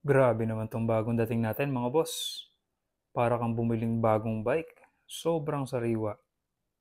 Grabe naman tong bagong dating natin mga boss. Para kang bumiling bagong bike. Sobrang sariwa.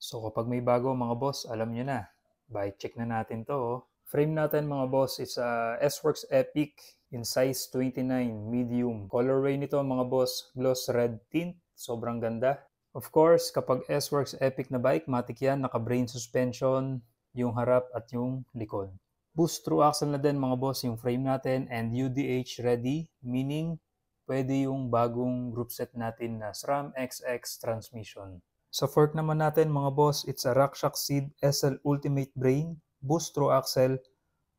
So kapag may bago mga boss, alam nyo na. Bike check na natin to. Frame natin mga boss is a S-Works Epic in size 29 medium. Colorway nito mga boss, gloss red tint. Sobrang ganda. Of course, kapag S-Works Epic na bike, matik yan, naka-brain suspension, yung harap at yung likod. Boost through axle na din mga boss yung frame natin and UDH ready, meaning pwede yung bagong group set natin na SRAM XX transmission. Sa fork naman natin mga boss, it's a RockShox Seed SL Ultimate Brain, boost through axle,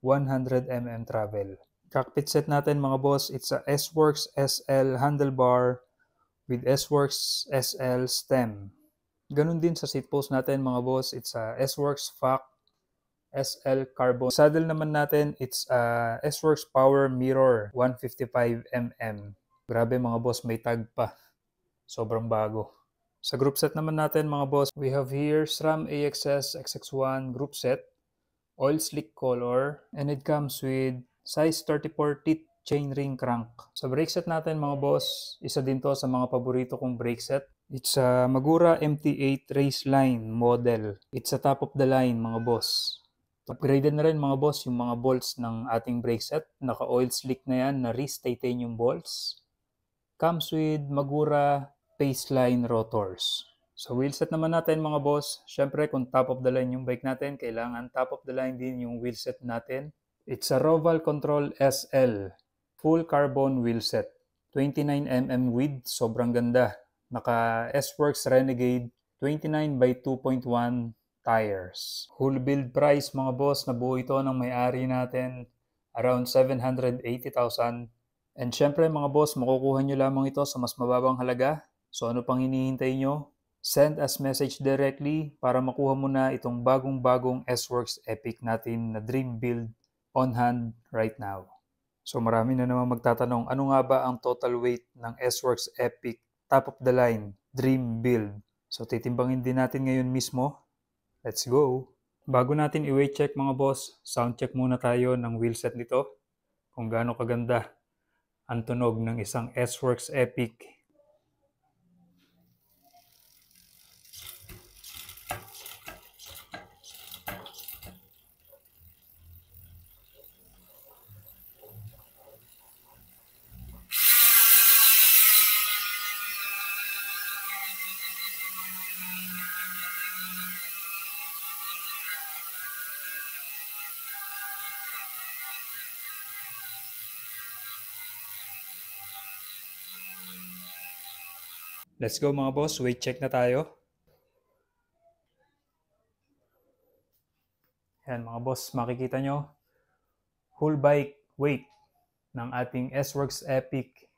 100mm travel. Cockpit set natin mga boss, it's a S-Works SL handlebar with S-Works SL stem. Ganun din sa seat post natin mga boss, it's a S-Works FAC SL Carbon. Saddle naman natin, it's a S-Works Power Mirror 155mm. Grabe mga boss, may tag pa. Sobrang bago. Sa group set naman natin mga boss, we have here SRAM AXS XX1 group set, oil slick color, and it comes with size 34 teeth chainring crank. Sa brake set natin mga boss, isa din to sa mga paborito kong brake set. It's a Magura MT8 Raceline model. It's a top of the line mga boss. Upgraded na rin mga boss yung mga bolts ng ating brake set. Naka-oil slick na yan na Reese titanium bolts. Comes with Magura Paceline rotors. Sa wheelset naman natin mga boss, syempre kung top of the line yung bike natin, kailangan top of the line din yung wheelset natin. It's a Roval Control SL full carbon wheelset. 29mm width, sobrang ganda. Naka S-Works Renegade 29 by 2.1 tires. Whole build price mga boss, nabuo ito ng may-ari natin around 780,000. And syempre mga boss, makukuha nyo lamang ito sa mas mababang halaga. So ano pang hinihintay nyo? Send us message directly para makuha mo na itong bagong-bagong S-Works Epic natin na dream build on hand right now. So marami na naman magtatanong, ano nga ba ang total weight ng S-Works Epic top of the line dream build? So titimbangin din natin ngayon mismo. Let's go! Bago natin i-weight check mga boss, sound check muna tayo ng wheelset nito. Kung gaano kaganda ang tunog ng isang S-Works Epic. Let's go mga boss, weight check na tayo. Yan mga boss, makikita nyo, whole bike weight ng ating S-Works Epic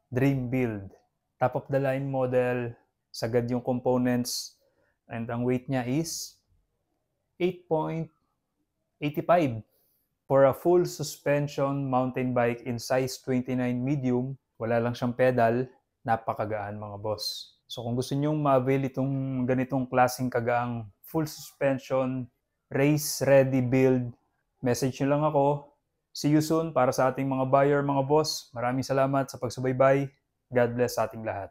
Dream Build. Top of the line model, sagad yung components, and ang weight niya is 8.85. For a full suspension mountain bike in size 29 medium, wala lang siyang pedal, napakagaan mga boss. So kung gusto nyong ma-avail itong ganitong klaseng kagaang full suspension, race ready build, message nyo lang ako. See you soon para sa ating mga buyer mga boss. Maraming salamat sa pagsubaybay. God bless sa ating lahat.